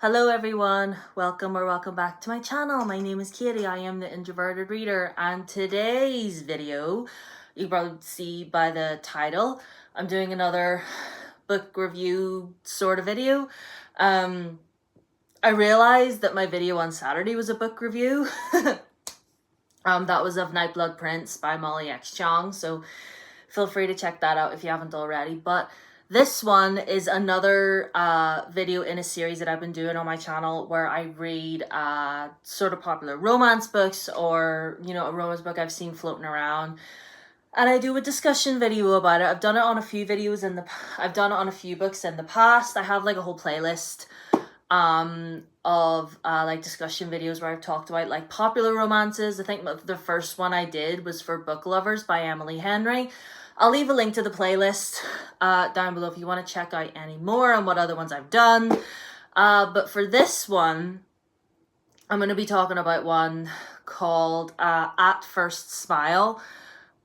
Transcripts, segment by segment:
Hello everyone, welcome back to my channel. My name is Katie, I am the Introverted Reader, and today's video, you can probably see by the title, I'm doing another book review sort of video. I realized that my video on Saturday was a book review. That was of Night Blood Prince by Molly X Chong, so feel free to check that out if you haven't already. But this one is another video in a series that I've been doing on my channel where I read sort of popular romance books, or, you know, a romance book I've seen floating around. And I do a discussion video about it. I've done it on a few videos I've done it on a few books in the past. I have like a whole playlist of like discussion videos where I've talked about like popular romances. I think the first one I did was for Book Lovers by Emily Henry. I'll leave a link to the playlist down below if you want to check out any more and what other ones I've done. But for this one, I'm going to be talking about one called At First Smile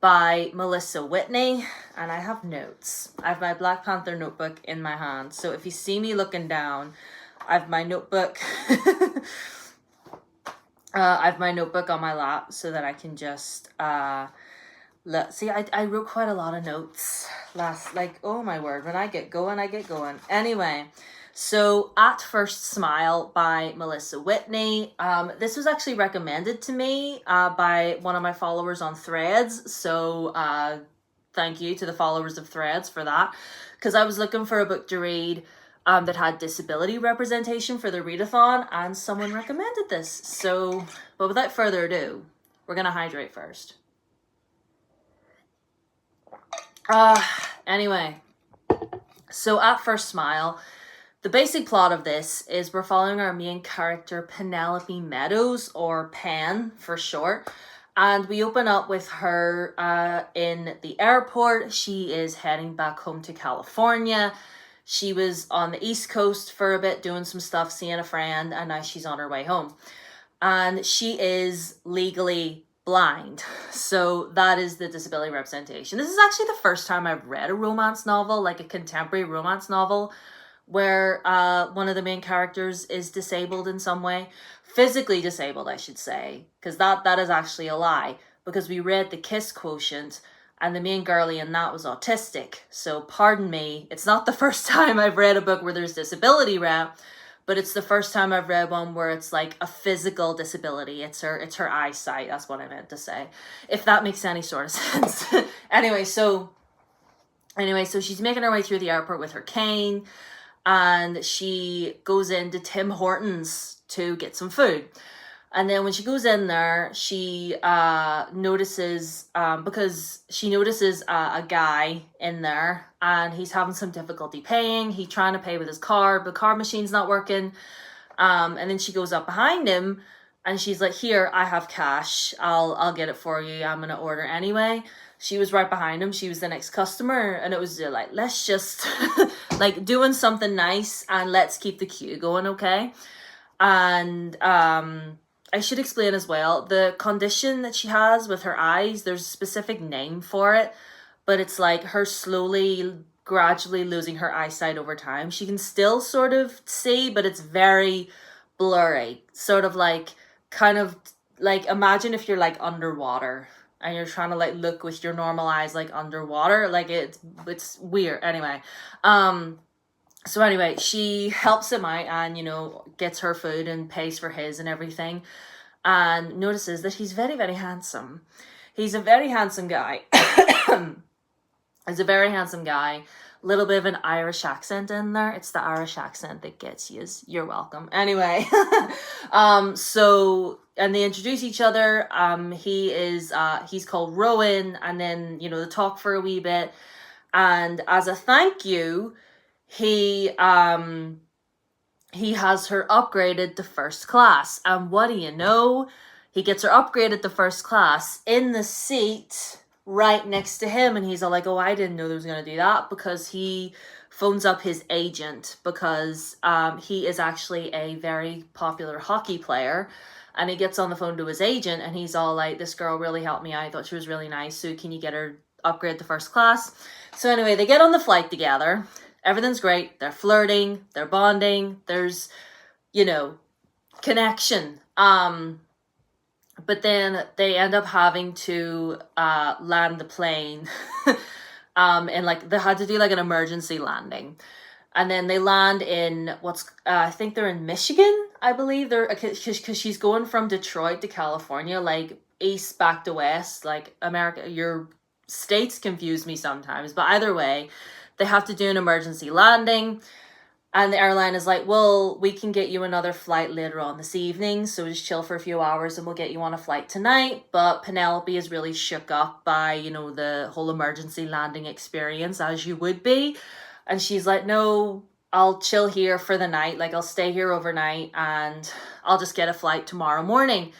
by Melissa Whitney. And I have notes. I have my Black Panther notebook in my hand. So if you see me looking down, I have my notebook. I have my notebook on my lap so that I can just see, I wrote quite a lot of notes oh my word, when I get going, I get going. Anyway, so At First Smile by Melissa Whitney. This was actually recommended to me by one of my followers on Threads. So thank you to the followers of Threads for that, because I was looking for a book to read that had disability representation for the readathon, and someone recommended this. So, but without further ado, we're gonna hydrate first. Anyway, so At First Smile, the basic plot of this is we're following our main character Penelope Meadows, or Pen for short, and we open up with her in the airport. She is heading back home to California. She was on the East Coast for a bit doing some stuff, seeing a friend, and now she's on her way home. And she is legally blind. So that is the disability representation. This is actually the first time I've read a romance novel, like a contemporary romance novel, where one of the main characters is disabled in some way. Physically disabled, I should say, because that is actually a lie, because we read The Kiss Quotient, and the main girlie in that was autistic. So pardon me, it's not the first time I've read a book where there's disability rep, but it's the first time I've read one where it's like a physical disability. It's her eyesight. That's what I meant to say, if that makes any sort of sense. Anyway, so she's making her way through the airport with her cane, and she goes into Tim Hortons to get some food. And then when she goes in there, she notices, because she notices a guy in there, and he's having some difficulty paying. He's trying to pay with his card, but the card machine's not working. And then she goes up behind him, and she's like, "Here, I have cash. I'll get it for you. I'm gonna order anyway." She was right behind him. She was the next customer, and it was like, let's just like doing something nice, and let's keep the queue going, okay? And I should explain as well, the condition that she has with her eyes, there's a specific name for it, but it's like her slowly, gradually losing her eyesight over time. She can still sort of see, but it's very blurry. Sort of like, kind of like, imagine if you're like underwater and you're trying to like look with your normal eyes like underwater. Like it's weird. Anyway, so anyway, she helps him out and, you know, gets her food and pays for his and everything, and notices that he's very, very handsome. He's a very handsome guy. He's a very handsome guy. Little bit of an Irish accent in there. It's the Irish accent that gets you. You're welcome. Anyway, so, and they introduce each other. He's called Rowan, and then, you know, they talk for a wee bit, and as a thank you, he has her upgraded to first class. And what do you know? He gets her upgraded to first class in the seat right next to him. And he's all like, "Oh, I didn't know they was going to do that," because he phones up his agent, because he is actually a very popular hockey player. And he gets on the phone to his agent, and he's all like, "This girl really helped me out. I thought she was really nice. So can you get her upgraded to first class?" So anyway, they get on the flight together. Everything's great. They're flirting, they're bonding. There's, connection. But then they end up having to land the plane. And like they had to do like an emergency landing. And then they land in I think they're in Michigan, I believe. They're because she's going from Detroit to California, like east back to west, like America. Your states confuse me sometimes, but either way, they have to do an emergency landing. And the airline is like, well, we can get you another flight later on this evening, so just chill for a few hours and we'll get you on a flight tonight. But Penelope is really shook up by, the whole emergency landing experience, as you would be. And she's like, no, I'll chill here for the night. Like, I'll stay here overnight and I'll just get a flight tomorrow morning.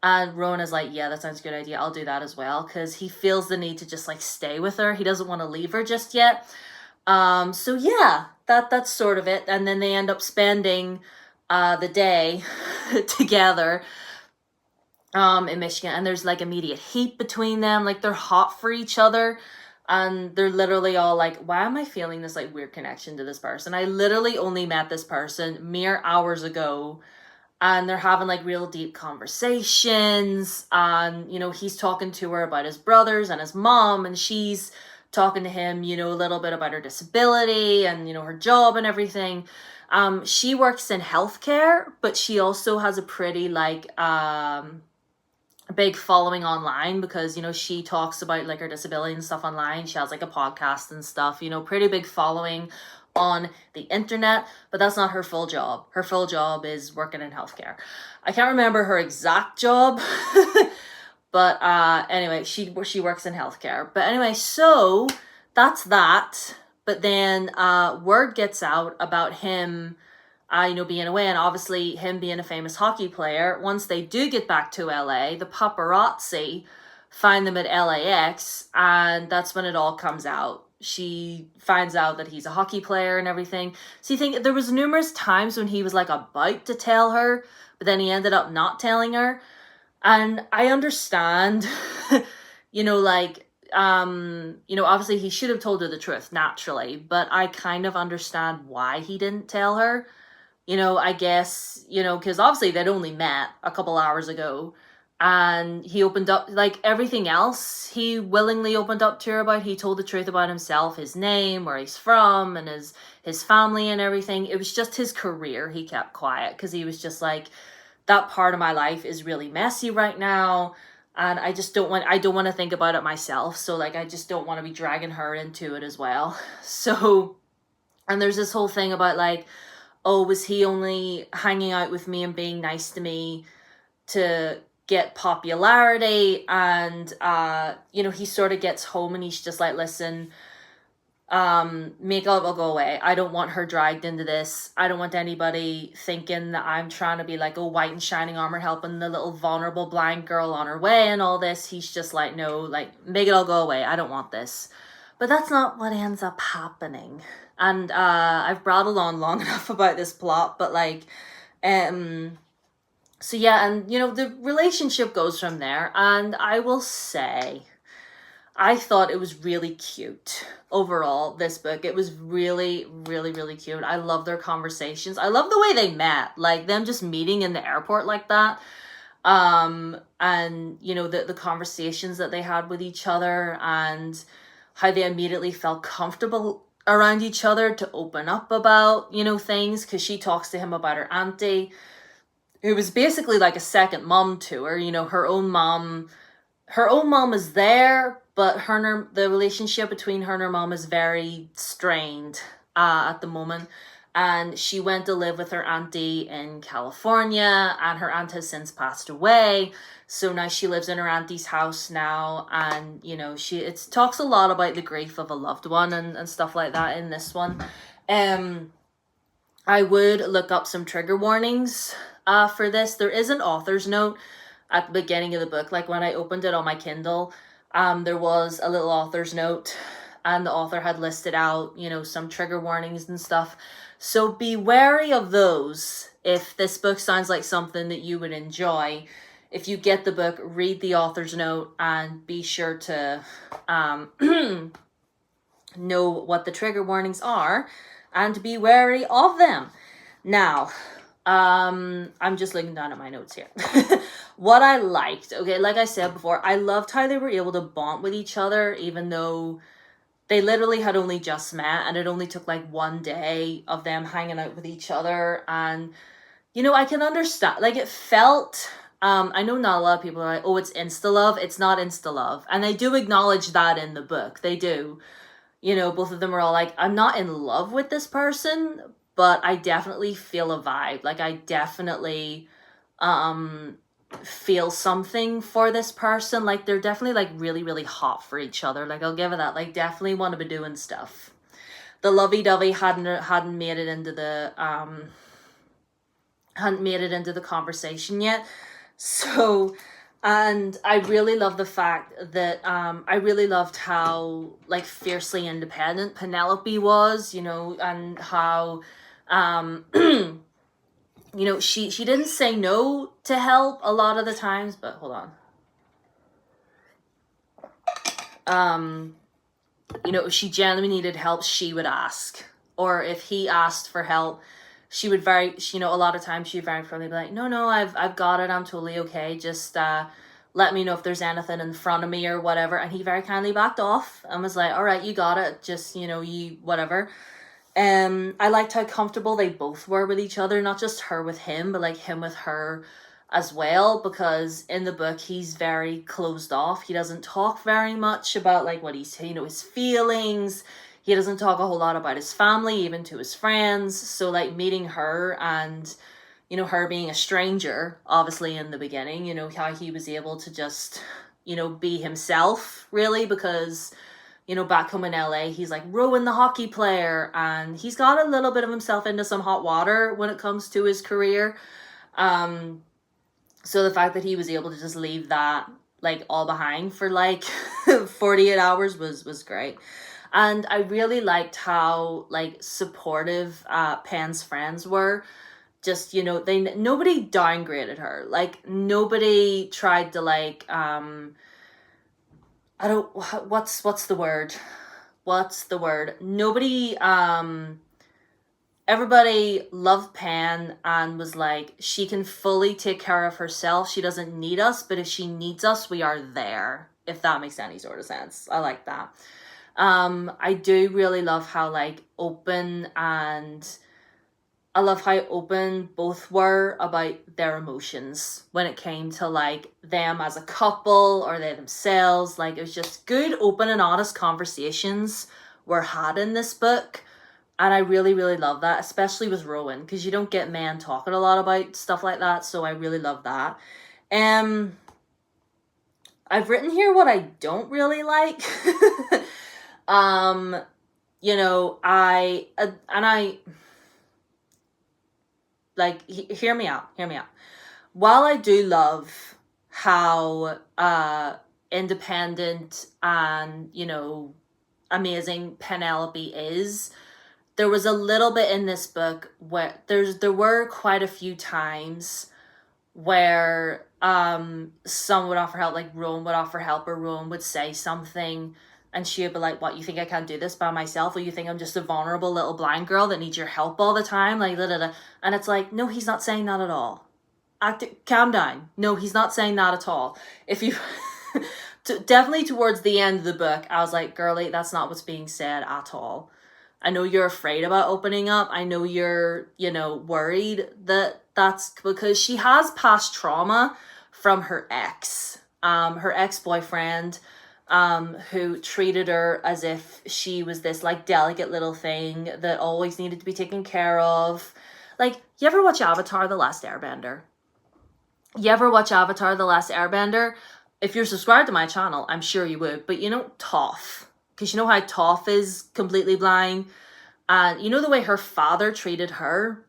And Rowan is like, yeah, that sounds a good idea. I'll do that as well. Because he feels the need to just like stay with her. He doesn't want to leave her just yet. So yeah, that's sort of it. And then they end up spending the day together in Michigan. And there's like immediate heat between them. Like they're hot for each other. And they're literally all like, why am I feeling this like weird connection to this person? I literally only met this person mere hours ago. And they're having like real deep conversations. And, he's talking to her about his brothers and his mom. And she's talking to him, a little bit about her disability and, her job and everything. She works in healthcare, but she also has a pretty like big following online because, she talks about like her disability and stuff online. She has like a podcast and stuff, pretty big following on the internet, but that's not her full job. Her full job is working in healthcare. I can't remember her exact job. But anyway, she works in healthcare. But anyway, so that's that. But then word gets out about him, being away. And obviously him being a famous hockey player. Once they do get back to LA, the paparazzi find them at LAX. And that's when it all comes out. She finds out that he's a hockey player and everything. So you think there was numerous times when he was like about to tell her. But then he ended up not telling her. And I understand, obviously he should have told her the truth naturally, but I kind of understand why he didn't tell her, I guess, because obviously they'd only met a couple hours ago and he opened up like everything else. He willingly opened up to her about, he told the truth about himself, his name, where he's from and his family and everything. It was just his career. He kept quiet because he was just like, that part of my life is really messy right now. And I don't want to think about it myself. So like, I just don't want to be dragging her into it as well. So, and there's this whole thing about like, oh, was he only hanging out with me and being nice to me to get popularity? And, he sort of gets home and he's just like, listen, Miguel will go away. I don't want her dragged into this. I don't want anybody thinking that I'm trying to be like a white and shining armor helping the little vulnerable blind girl on her way and all this. He's just like, no, like Miguel go away. I don't want this. But that's not what ends up happening. And I've brattled on long enough about this plot, but like so yeah, and the relationship goes from there. And I will say, I thought it was really cute overall, this book. It was really, really, really cute. I love their conversations. I love the way they met, like them just meeting in the airport like that. And, the conversations that they had with each other and how they immediately felt comfortable around each other to open up about, things. Because she talks to him about her auntie, who was basically like a second mom to her. Her own mom is there, but the relationship between her and her mom is very strained at the moment. And she went to live with her auntie in California, and her aunt has since passed away. So now she lives in her auntie's house now, and it talks a lot about the grief of a loved one and stuff like that in this one. I would look up some trigger warnings for this. There is an author's note at the beginning of the book. Like when I opened it on my Kindle, there was a little author's note and the author had listed out, some trigger warnings and stuff. So be wary of those. If this book sounds like something that you would enjoy, if you get the book, read the author's note and be sure to know what the trigger warnings are and be wary of them. Now, I'm just looking down at my notes here. What I liked, okay, like I said before, I loved how they were able to bond with each other, even though they literally had only just met, and it only took like one day of them hanging out with each other. And I can understand, like, it felt, I know not a lot of people are like, oh, it's insta love. It's not insta love, and they do acknowledge that in the book. They do. Both of them are all like, I'm not in love with this person, but I definitely feel a vibe. Like, I definitely feel something for this person. Like, they're definitely like really, really hot for each other. Like, I'll give it that. Like, definitely want to be doing stuff. The lovey-dovey hadn't made it into the conversation yet. So, and I really love the fact that I really loved how like fiercely independent Penelope was, and how she didn't say no to help a lot of the times, but hold on. If she genuinely needed help, she would ask. Or if he asked for help, she would a lot of times she'd very friendly be like, no, I've got it, I'm totally okay, just let me know if there's anything in front of me or whatever. And he very kindly backed off and was like, all right, you got it, just you whatever. I liked how comfortable they both were with each other, not just her with him, but like him with her as well, because in the book he's very closed off. He doesn't talk very much about like what he's his feelings. He doesn't talk a whole lot about his family, even to his friends. So like meeting her and her being a stranger obviously in the beginning, how he was able to just be himself, really, because back home in LA, he's like Rowan the hockey player, and he's got a little bit of himself into some hot water when it comes to his career. So the fact that he was able to just leave that like all behind for like 48 hours was great. And I really liked how like supportive Pen's friends were. Just, nobody downgraded her. Like, nobody tried to like what's the word? Nobody everybody loved Pen and was like, she can fully take care of herself. She doesn't need us, but if she needs us, we are there. If that makes any sort of sense. I like that. I do really love how like open and I love how open both were about their emotions when it came to like them as a couple or they themselves. Like, it was just good, open and honest conversations were had in this book. And I really, really love that, especially with Rowan, because you don't get men talking a lot about stuff like that. So I really love that. I've written here what I don't really like. Hear me out. While I do love how independent and, amazing Penelope is, there was a little bit in this book where there were quite a few times where someone would offer help, like Rowan would offer help, or Rowan would say something and she would be like, what, you think I can't do this by myself? Or you think I'm just a vulnerable little blind girl that needs your help all the time? Like, da, da, da. And it's like, no, he's not saying that at all. Calm down. No, he's not saying that at all. If you... definitely towards the end of the book, I was like, girlie, that's not what's being said at all. I know you're afraid about opening up. I know you're, worried that that's because she has past trauma from her ex-boyfriend, who treated her as if she was this like delicate little thing that always needed to be taken care of. Like, you ever watch Avatar: The Last Airbender? If you're subscribed to my channel, I'm sure you would. But Toph, because you know how Toph is completely blind, and you know the way her father treated her.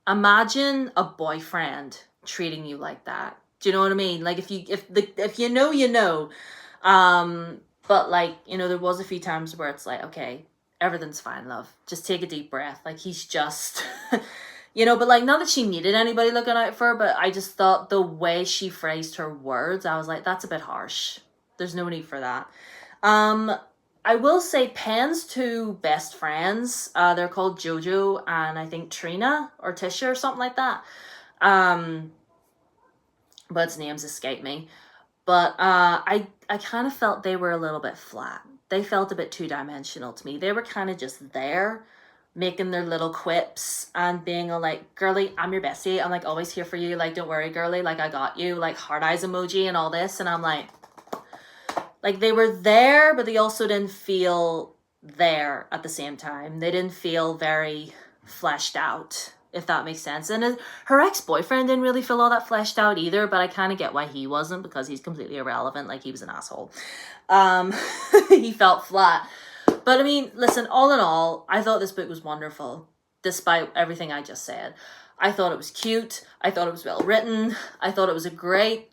Imagine a boyfriend treating you like that. Do you know what I mean? Like, if you know, you know. But like, there was a few times where it's like, okay, everything's fine, love. Just take a deep breath. Like, he's just, but like, not that she needed anybody looking out for her, but I just thought the way she phrased her words, I was like, that's a bit harsh. There's no need for that. I will say Pen's two best friends, they're called Jojo and I think Trina or Tisha or something like that. But its names escape me. But I kind of felt they were a little bit flat. They felt a bit two-dimensional to me. They were kind of just there, making their little quips and being all like, girly, I'm your bestie. I'm like always here for you. Like, don't worry, girly. Like, I got you. Like, heart eyes emoji and all this. And I'm like they were there, but they also didn't feel there at the same time. They didn't feel very fleshed out, if that makes sense. And her ex-boyfriend didn't really feel all that fleshed out either, but I kind of get why he wasn't, because he's completely irrelevant. Like, he was an asshole. He felt flat. But I mean, listen, all in all, I thought this book was wonderful, despite everything I just said. I thought it was cute. I thought it was well written. I thought it was a great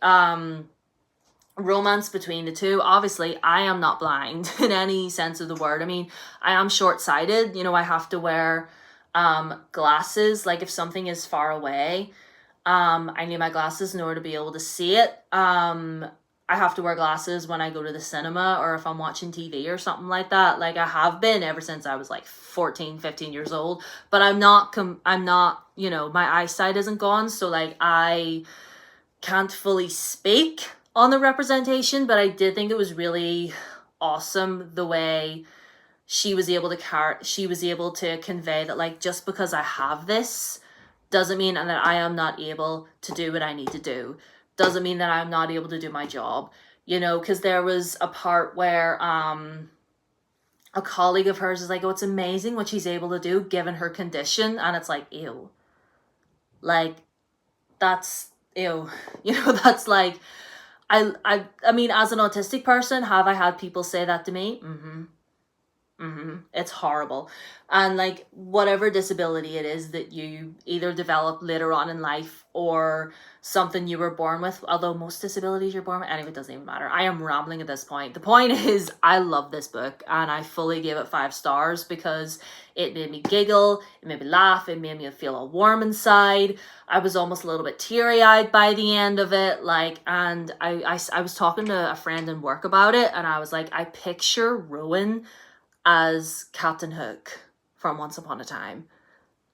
romance between the two. Obviously, I am not blind in any sense of the word. I mean, I am short-sighted. You know, I have to wear glasses. Like, if something is far away, I need my glasses in order to be able to see it. I have to wear glasses when I go to the cinema or if I'm watching TV or something like that. Like, I have been ever since I was like 14, 15 years old. But I'm not, you know, my eyesight isn't gone. So, like, I can't fully speak on the representation, but I did think it was really awesome the way she was able to convey that, like, just because I have this doesn't mean that I am not able to do what I need to do. Doesn't mean that I'm not able to do my job, you know, because there was a part where a colleague of hers is like, oh, it's amazing what she's able to do given her condition, and it's like, ew. Like, that's, ew. You know, that's like, I mean, as an autistic person, have I had people say that to me? It's horrible. And like, whatever disability it is that you either develop later on in life or something you were born with, although most disabilities you're born with, anyway, it doesn't even matter. I am rambling at this point. The point is, I love this book and I fully gave it 5 stars because it made me giggle, it made me laugh, it made me feel all warm inside. I was almost a little bit teary-eyed by the end of it, like, and I was talking to a friend in work about it, and I was like, I picture Rowan as Captain Hook from Once Upon a Time.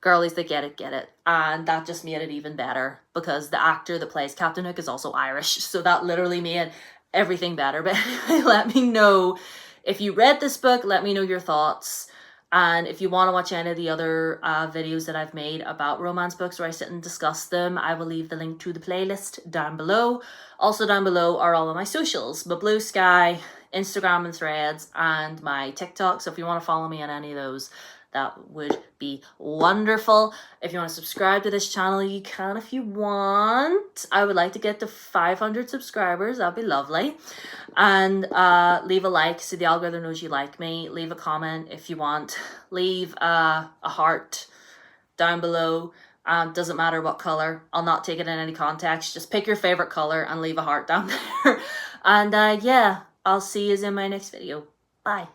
Girlies that get it. And that just made it even better because the actor that plays Captain Hook is also Irish. So that literally made everything better. But anyway, let me know if you read this book. Let me know your thoughts. And if you want to watch any of the other videos that I've made about romance books where I sit and discuss them, I will leave the link to the playlist down below. Also down below are all of my socials, my Bluesky, Instagram and Threads, and my TikTok. So if you want to follow me on any of those, that would be wonderful. If you want to subscribe to this channel, you can if you want. I would like to get to 500 subscribers. That'd be lovely. And leave a like so the algorithm knows you like me. Leave a comment if you want. Leave a heart down below. Doesn't matter what color. I'll not take it in any context. Just pick your favorite color and leave a heart down there. And yeah, I'll see you in my next video. Bye.